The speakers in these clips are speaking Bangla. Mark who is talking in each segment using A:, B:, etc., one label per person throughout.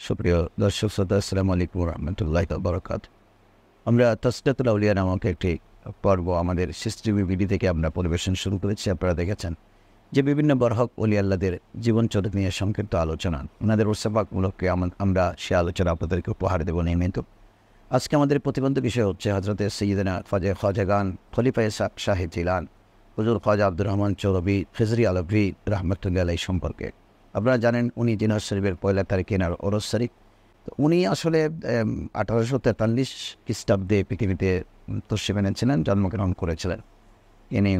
A: সুপ্রিয় দর্শক শ্রোতা, আসসালামু আলাইকুম রহমতুল্লাহ বরকাত। আমরা তাসকিয়াতুল আউলিয়া নামক একটি পর্ব আমাদের সিস্টেমি বিডি থেকে আমরা পরিবেশন শুরু করেছি। আপনারা দেখেছেন যে বিভিন্ন বরহক ওলি আল্লাহদের জীবনচরিত নিয়ে সংক্ষিপ্ত আলোচনা, ওনাদের উৎসবাকমূলককে আমরা সে আলোচনা আপনাদেরকে উপহার দেব নিয়মিত। আজকে আমাদের প্রতিবন্ধ বিষয় হচ্ছে হজরতে সৈয়দনা খাজাগান খলিফায়ে শাহে জিলান হুজুর খাজা আব্দুর রহমান চৌরবি খিজরি আলভী রহমতুল্লাহ আলাইহি সম্পর্কে। আপনারা জানেন উনি জিনাত শরীফের 1 তারিখে এনার ওরস শরীফ। তো উনি আসলে 1843 খ্রিস্টাব্দে পৃথিবীতে তশরিফ এনেছিলেন, জন্মগ্রহণ করেছিলেন। ইনি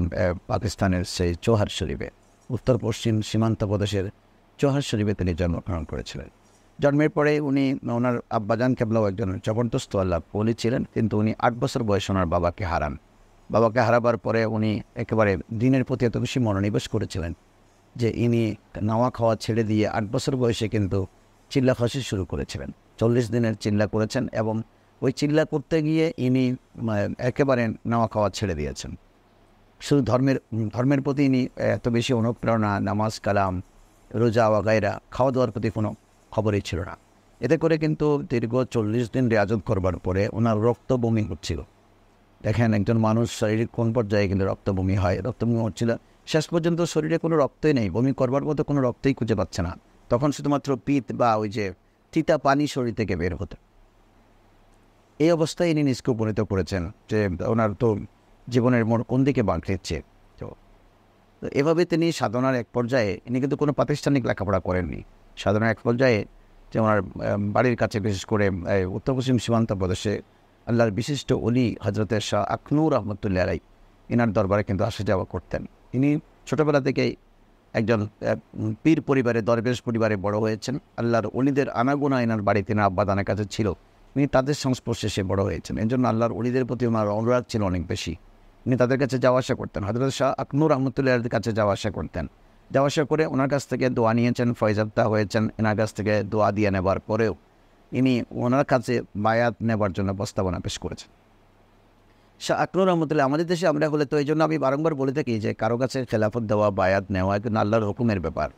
A: পাকিস্তানের সেই চৌহার শরীফে, উত্তর পশ্চিম সীমান্ত প্রদেশের চৌহার শরীফে তিনি জন্মগ্রহণ করেছিলেন। জন্মের পরে উনি ওনার আব্বাজান কেবলাও একজন জবরদস্ত আল্লাহ ওলি ছিলেন, কিন্তু উনি 8 বছর বয়সে ওনার বাবাকে হারান। বাবাকে হারাবার পরে উনি একেবারে দিনের প্রতি এত বেশি মনোনিবেশ করেছিলেন যে ইনি নাওয়া খাওয়া ছেড়ে দিয়ে 8 বছর বয়সে কিন্তু চিল্লা খাসি শুরু করেছিলেন। 40 দিনের চিল্লা করেছেন এবং ওই চিল্লা করতে গিয়ে ইনি একেবারে নাওয়া খাওয়া ছেড়ে দিয়েছেন। শুধু ধর্মের প্রতি ইনি এত বেশি অনুপ্রেরণা, নামাজ কালাম রোজা ওয়াগাইরা খাওয়া দাওয়ার প্রতি কোনো খবরই ছিল না। এতে করে কিন্তু দীর্ঘ 40 দিন রেয়াজত করবার পরে ওনার রক্ত বমি হচ্ছিল। দেখেন একজন মানুষ শারীরিক কোন পর্যায়ে কিন্তু রক্ত বমি হয়, রক্ত বমি হচ্ছিল। শেষ পর্যন্ত শরীরে কোনো রক্তই নেই, বমি করবার মতো কোনো রক্তই খুঁজে পাচ্ছে না। তখন শুধুমাত্র পিত বা ওই যে তিতা পানি শরীর থেকে বের হতো। এই অবস্থায় ইনি নিজকে উপনীত করেছেন যে ওনার তো জীবনের মোড় কোন দিকে বাঁকছে। তো এভাবে তিনি সাধনার এক পর্যায়ে, ইনি কিন্তু কোনো প্রাতিষ্ঠানিক লেখাপড়া করেননি। সাধনার এক পর্যায়ে যে ওনার বাড়ির কাছে, বিশেষ করে উত্তর পশ্চিম সীমান্ত প্রদেশে আল্লাহর বিশিষ্ট অলি হজরতের শাহ আখনুর রহমতুল্লাহ আলাই ইনার দরবারে কিন্তু আসা যাওয়া করতেন। ইনি ছোটোবেলা থেকেই একজন পীর পরিবারে, দরবেশ পরিবারে বড় হয়েছেন। আল্লাহর অলিদের আনাগোনা এনার বাড়িতে না আব্বাদানের কাছে ছিল, ইনি তাদের সংস্পর্শে সে বড় হয়েছেন। এর জন্য আল্লাহর অলিদের প্রতি ওনার অনুরাগ ছিল অনেক বেশি। ইনি তাদের কাছে যাওয়া আসা করতেন, হজরত শাহ আখনুর রহমতুল্লাহর কাছে যাওয়া আসা করতেন। যাওয়া আসা করে ওনার কাছ থেকে দোয়া নিয়েছেন, ফয়জাত্তা হয়েছেন। এনার কাছ থেকে দোয়া দিয়ে নেবার পরেও ইনি ওনার কাছে বায়াত নেবার জন্য প্রস্তাবনা পেশ করেছেন। শাহ আখনুর রহমতুল্লাহ, আমাদের দেশে আমরা হলে তো এই জন্য আমি বারংবার বলে থাকি যে কারো কাছে খেলাফত দেওয়া, বায়াত নেওয়া কিন্তু আল্লাহর হুকুমের ব্যাপার।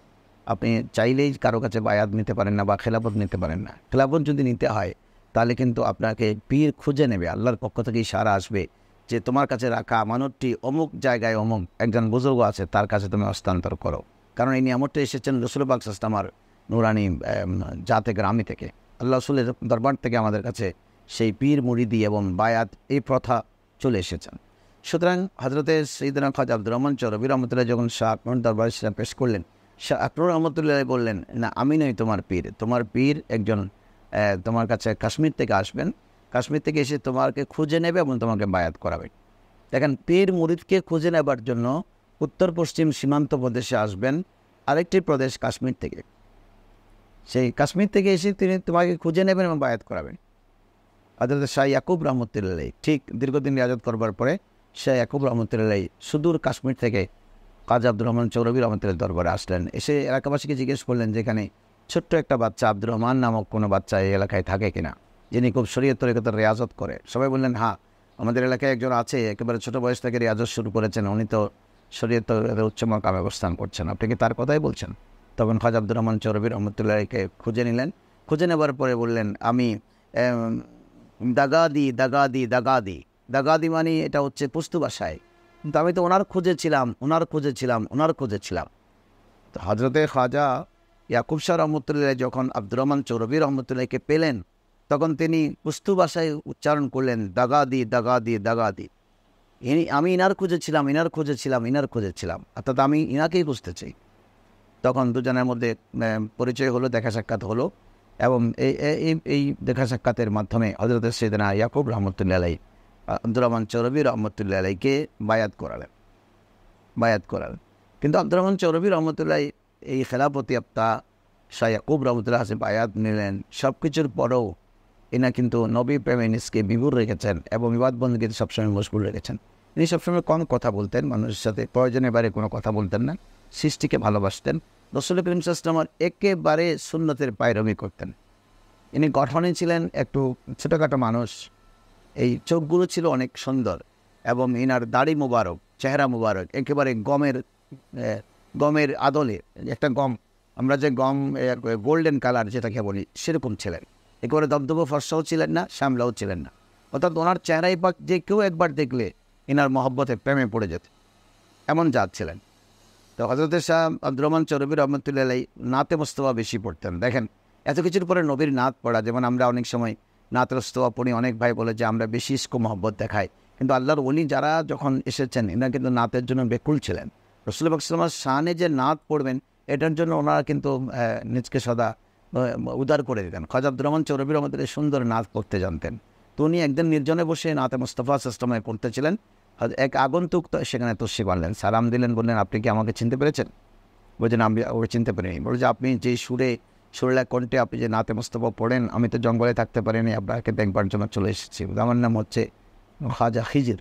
A: আপনি চাইলেই কারো কাছে বায়াত নিতে পারেন না বা খেলাফত নিতে পারেন না। খেলাফত যদি নিতে হয় তাহলে কিন্তু আপনাকে পীর খুঁজে নেবে, আল্লাহর পক্ষ থেকে ইশারা আসবে যে তোমার কাছে রাখা আমানতটি অমুক জায়গায় অমুক একজন বুজুর্গ আছে, তার কাছে তুমি হস্তান্তর করো। কারণ এই নিয়ামতটা এসেছেন রসুল পাক সাল্লাল্লাহু আলাইহি ওয়াসাল্লামের নুরানি জাতে গ্রামী থেকে, আল্লাহ রসুলের দরবার থেকে আমাদের কাছে সেই পীর মুরিদি এবং বায়াত এই প্রথা চলে এসেছেন। সুতরাং হজরতে সৈয়দনা খাজা আব্দুর রহমান চৌরবি রহমতুল্লাহ যখন শাহ আখনুর দরবারে সেটা পেশ করলেন, শাহ আখনুর রহমতুল্লাহ বললেন, না আমি নই তোমার পীর, তোমার পীর একজন তোমার কাছে কাশ্মীর থেকে আসবেন, কাশ্মীর থেকে এসে তোমাকে খুঁজে নেবে এবং তোমাকে বায়াত করাবে। দেখেন, পীর মুরিদকে খুঁজে নেবার জন্য উত্তর পশ্চিম সীমান্ত প্রদেশে আসবেন আরেকটি প্রদেশ কাশ্মীর থেকে। সেই কাশ্মীর থেকে এসে তিনি তোমাকে খুঁজে নেবেন এবং বায়াত করাবেন। হযরত শাহ ইয়াকুব রহমতুল্লাহ ঠিক দীর্ঘদিন রিয়াজত করবার পরে শাহ ইয়াকুব রহমতুল্লাহ সুদূর কাশ্মীর থেকে খাজা আব্দুর রহমান চৌরবি রহমতুল্লাহ দরবারে আসলেন। এসে এলাকাবাসীকে জিজ্ঞেস করলেন যেখানে ছোট্ট একটা বাচ্চা আব্দুর রহমান নামক কোনো বাচ্চা এই এলাকায় থাকে কিনা, যিনি খুব শরীয়ত তরিকতের রিয়াজত করে। সবাই বললেন হ্যাঁ, আমাদের এলাকায় একজন আছে, একেবারে ছোটো বয়স থেকে রিয়াজত শুরু করেছেন, উনি তো শরীয়ত তরিকতের উচ্চ মাকামে অবস্থান করছেন, আপনি কি তার কথাই বলছেন? তখন খাজা আব্দুর রহমান চৌরবি রহমতুল্লাহকে খুঁজে নিলেন। খুঁজে নেবার পরে বললেন, আমি দাগাদি দাগাদি দাগাদি দাগাদি মানে এটা হচ্ছে পশতু ভাষায়, কিন্তু আমি তো ওনার খুঁজেছিলাম। তো হজরতে খাজা ইয়াকুব শাহ রহমতুল্লাহ যখন আব্দুর রহমান চৌরবি রহমতুল্লাহকে পেলেন, তখন তিনি পশতু ভাষায় উচ্চারণ করলেন, দাগাদি দাগাদি দাগাদি। আমি ইনার খুঁজেছিলাম, অর্থাৎ আমি ইনাকেই খুঁজতে চাই। তখন দুজনের মধ্যে পরিচয় হলো, দেখা সাক্ষাৎ হলো এবং এই দেখা সাক্ষাতের মাধ্যমে হযরত সৈয়দনা ইয়াকুব রহমতুল্লাহ আলাইহি আব্দুর রহমান চৌরবি রহমতুল্লাহ আলাইহিকে বায়াত করালেন। কিন্তু আব্দুর রহমান চৌরবি রহমতুল্লাহ এই খেলাফতি আপ্তা শাহ ইয়াকুব রহমতুল্লাহ কাছে বায়াত নিলেন। সব কিছুর পরেও এনা কিন্তু নবী প্রেমে নিজকে বিভোর রেখেছেন এবং ইবাদত বন্দেগীতে সবসময় মশগুল রেখেছেন। ইনি সবসময় কম কথা বলতেন, মানুষের সাথে প্রয়োজনের বাইরে কোনো কথা বলতেন না, সৃষ্টিকে ভালোবাসতেন। রাসূল করিম সাল্লাল্লাহু আলাইহি ওয়াসাল্লামের একেবারে সুন্নতের পায়রমি করতেন। ইনি গঠনে ছিলেন একটু ছোটোখাটো মানুষ, এই চোখগুলো ছিল অনেক সুন্দর এবং ইনার দাড়ি মুবারক, চেহারা মুবারক, একেবারে গমের আদলে একটা গম আমরা যে গম গোল্ডেন কালার যেটাকে বলি সেরকম ছিলেন, একেবারে দবদব ফর্সাও ছিলেন না, শ্যামলাও ছিলেন না। অর্থাৎ ওনার চেহারাই পাক যে কেউ একবার দেখলে এনার মহব্বতে প্রেমে পড়ে যেত, এমন জাত ছিলেন। তো হজরত শাহ আব্দুর রহমান চৌরবী রহমতুল্লাহ আলাইহি নাতে মোস্তফা বেশি পড়তেন। দেখেন এত কিছুর পরে নবীর নাত পড়া, যেমন আমরা অনেক সময় নাত মোস্তফা পড়ি, অনেক ভাই বলে যে আমরা বেশি ইস্ক মহব্বত দেখাই, কিন্তু আল্লাহর ওলি যারা যখন এসেছেন এনারা কিন্তু নাতের জন্য বেকুল ছিলেন। রাসূলুল্লাহ সাল্লাল্লাহু আলাইহি ওয়াসাল্লামের শানে যে নাত পড়বেন এটার জন্য ওনারা কিন্তু নিজকে সদা উদার করে দিতেন। খাজা আব্দুর রহমান চৌরবী রহমতুল্লাহ সুন্দর নাত পড়তে জানতেন। তো উনি একদিন নির্জনে বসে নাতে মোস্তফা সিস্টেমে পড়তেছিলেন। এক আগন্তুক তো সেখানে তস্বি বানলেন, সালাম দিলেন, বললেন আপনি কি আমাকে চিনতে পেরেছেন? বলছেন আমি ওকে চিনতে পারিনি। বলে যে আপনি যে সুরেলা কণ্ঠে আপনি যে নাতে মোস্তফা পড়েন, আমি তো জঙ্গলে থাকতে পারিনি, আপনাকে দেখবার জন্য চলে এসেছি। আমার নাম হচ্ছে খাজা খিজির।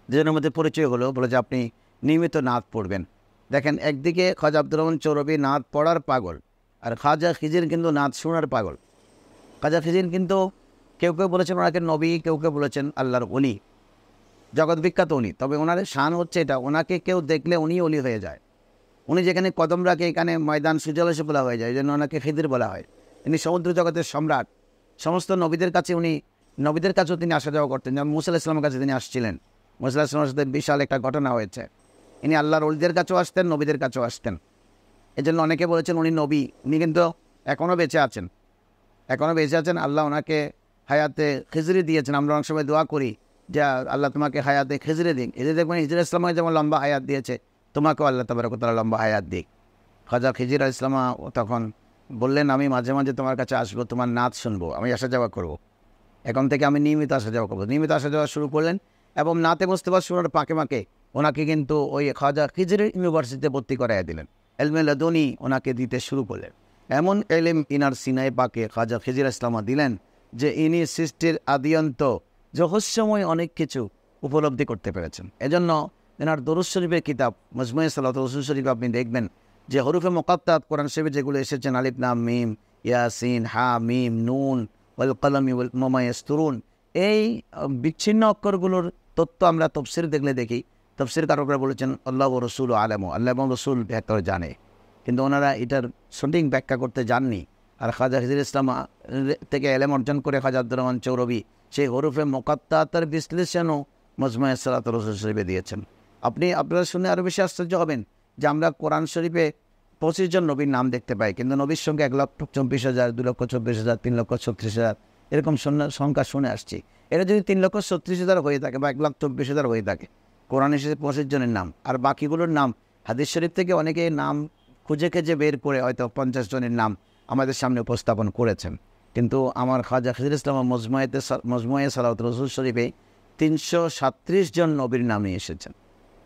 A: দুজনের মধ্যে পরিচয় হলো, বলে যে আপনি নিয়মিত নাত পড়বেন। দেখেন একদিকে খাজা আব্দুর রহমান চৌরবী নাত পড়ার পাগল, আর খাজা খিজির কিন্তু নাত শোনার পাগল। খাজা খিজির কিন্তু কেউ কেউ বলেছেন ওনাকে নবী, কেউ কেউ বলেছেন আল্লাহর অলি, জগৎ বিখ্যাত উনি। তবে ওনার শান হচ্ছে এটা, ওনাকে কেউ দেখলে উনি অলি হয়ে যায়। উনি যেখানে কদম রাখে এখানে ময়দান সুজলাসে বলা হয়ে যায়, এই জন্য ওনাকে খিদির বলা হয়। তিনি সমুদ্র জগতের সম্রাট। সমস্ত নবীদের কাছে নবীদের কাছেও তিনি আসা যাওয়া করতেন। যেমন মুসা আলাইহিস সালামের কাছে তিনি আসছিলেন, মুসা আলাইহিস সালামের সাথে বিশাল একটা ঘটনা হয়েছে। ইনি আল্লাহর অলিদের কাছেও আসতেন, নবীদের কাছেও আসতেন। এই জন্য অনেকে বলেছেন উনি নবী। উনি কিন্তু এখনও বেঁচে আছেন, আল্লাহ ওনাকে হায়াতে খিজরি দিয়েছেন। আমরা অনেক সময় দোয়া করি যে আল্লাহ তোমাকে হায়াতে খিজরি দিন। এই যে দেখবেন হিজর ইসলামকে যেমন লম্বা হায়াত দিয়েছে, তোমাকেও আল্লাহ তাবারক ওয়া তাআলা লম্বা হায়াত দিক। খাজা খিজির ইসলামা তখন বললেন আমি মাঝে মাঝে তোমার কাছে আসবো, তোমার নাচ শুনবো, আমি আসা যাওয়া করবো। এখন থেকে আমি নিয়মিত আসা যাওয়া করবো। নিয়মিত আসা যাওয়া শুরু করলেন এবং নাতে মোস্তফা শোনার পাকে ওনাকে কিন্তু ওই খাজা খিজির ইউনিভার্সিটিতে ভর্তি করাইয়া দিলেন। এলমে লাদুনি ওনাকে দিতে শুরু করলেন। এমন এলেম ইনার সিনাই পাকে খাজা খিজির ইসলামা দিলেন যে ইনি সৃষ্টির আদিয়ন্ত রহস্যময় অনেক কিছু উপলব্ধি করতে পেরেছেন। এজন্য এনার দরুদ শরীফের কিতাব মজমুয়ে সালাত রসুল শরীফ আপনি দেখবেন যে হরুফে মুকাত্তাত কোরআন শরীফে যেগুলো এসেছেন, আলিফ লাম মিম, ইয়াসিন, হা মিম, নুন, ওয়াল কলমি ওয়া ইয়াসতুরুন, এই বিচ্ছিন্ন অক্ষরগুলোর তথ্য আমরা তফসির দেখলে দেখি। তফসির কারকরা বলেছেন আল্লাহ ও রসুল আলামু, আল্লাহ এবং রসুল ভেতর জানে, কিন্তু ওনারা এটার সঠিক ব্যাখ্যা করতে জাননি। আর খাজা খিজির ইসলাম থেকে এলেম অর্জন করে খাজা আব্দুর রহমান চৌরবী সেই হরুফে মুকাত্তাতের বিশ্লেষণও মজমুয়ে সালাত রসুল শরীফে দিয়েছেন। আপনারা শুনে আরও বেশি আশ্চর্য হবেন যে আমরা কোরআন শরীফে 25 জন নবীর নাম দেখতে পাই, কিন্তু নবীর সঙ্গে 1,24,000, 2,24,000, 3,36,000 এরকম সংখ্যা শুনে আসছি। এটা যদি 3,36,000 হয়ে থাকে বা 1,24,000 হয়ে থাকে, কোরআন এসেছে 25 জনের নাম, আর বাকিগুলোর নাম হাদিস শরীফ থেকে অনেকে নাম খুঁজে বের করে হয়তো 50 জনের নাম আমাদের সামনে উপস্থাপন করেছেন। কিন্তু আমার খাজা খিজির ইসলাম মজমুয়ে সালাত রসুল শরীফে 337 জন নবীর নাম নিয়ে এসেছেন।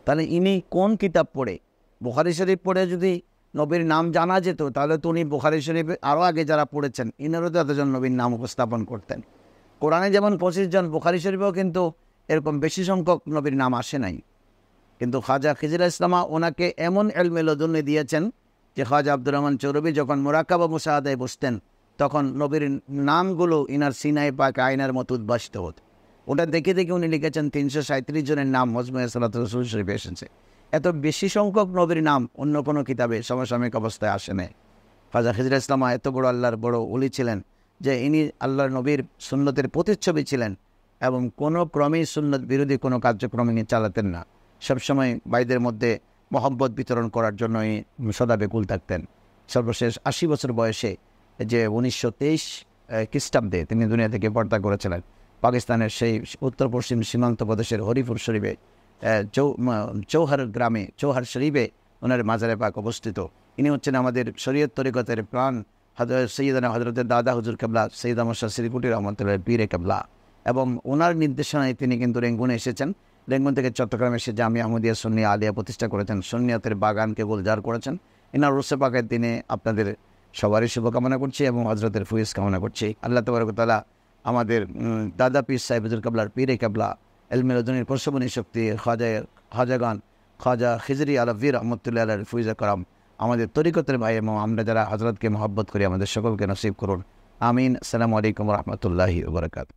A: তাহলে ইনি কোন কিতাব পড়ে? বুখারী শরীফ পড়ে যদি নবীর নাম জানা যেত তাহলে তো উনি বুখারী শরীফে আরও আগে যারা পড়েছেন ইনারও তো এতজন নবীর নাম উপস্থাপন করতেন। কোরআনে যেমন 25 জন, বুখারী শরীফেও কিন্তু এরকম বেশি সংখ্যক নবীর নাম আসে নাই। কিন্তু খাজা খিজির ইসলামা ওনাকে এমন এলমে লদুন্নি দিয়েছেন যে খাজা আব্দুর রহমান চৌরবী যখন মুরাকাবা মুশাহাদায় বসতেন তখন নবীর নামগুলো ইনার সিনাই পাক আয়নার মতো উদ্ভাসিত হতো। ওটা দেখে উনি লিখেছেন 337 জনের নাম মজমুয়ে সালাত রসুল শরীফে এসেছে। এত বেশি সংখ্যক নবীর নাম অন্য কোনো কিতাবে সমসাময়িক অবস্থায় আসে নাই। খাজা খিজির ইসলামা এত বড় আল্লাহর বড় ওলি ছিলেন যে ইনি আল্লাহর নবীর সুন্নতের প্রতিচ্ছবি ছিলেন এবং কোনো ক্রমেই সুন্নত বিরোধী কোনো কার্যক্রম ইনি চালাতেন না। সবসময় ভাইদের মধ্যে মহব্বত বিতরণ করার জন্যই সদা বেকুল থাকতেন। সর্বশেষ 80 বছর বয়সে যে 1923 খ্রিস্টাব্দে তিনি দুনিয়া থেকে পর্দা করেছিলেন। পাকিস্তানের সেই উত্তর পশ্চিম সীমান্ত প্রদেশের হরিপুর শরীফে চৌহার গ্রামে চৌহার শরীফে ওনার মাজারে পাক অবস্থিত। ইনি হচ্ছেন আমাদের শরীয়ত তরিকতের প্রাণ সৈয়দানা হজরতের দাদা হুজুর কেবলা সৈয়দ আহমদ শাহ শ্রীকুটি রহমতুল্লাহ পীরে কেবলা, এবং ওনার নির্দেশনায় তিনি কিন্তু রেঙ্গুনে এসেছেন। রেঙ্গুন থেকে চট্টগ্রামে এসে জামিয়া আহমদিয়া সুন্নিয়া আলিয়া প্রতিষ্ঠা করেছেন, সুন্নিয়াতের বাগানকে গুলজার করেছেন। ইনার রুসে পাকের দিনে আপনাদের সবারই শুভকামনা করছি এবং হজরতের ফুয়েজ কামনা করছি। আল্লাহ তাবারক ওয়া তাআলা আমাদের দাদা পীর সাহেব হুজুর কেবলার পীরে কেবলা এলমে লদুনির প্রসবনী শক্তি খাজাগান খাজা খিজরি আলভী রহমতুল্লাহ আলাইহির ফুয়েজে করম আমাদের তরিকতের ভাই এবং আমরা যারা হজরতকে মহব্বত করি আমাদের সকলকে নসিব করুন। আমিন। আসসালামু আলাইকুম রহমতুল্লাহি ওয়া বারাকাতুহু।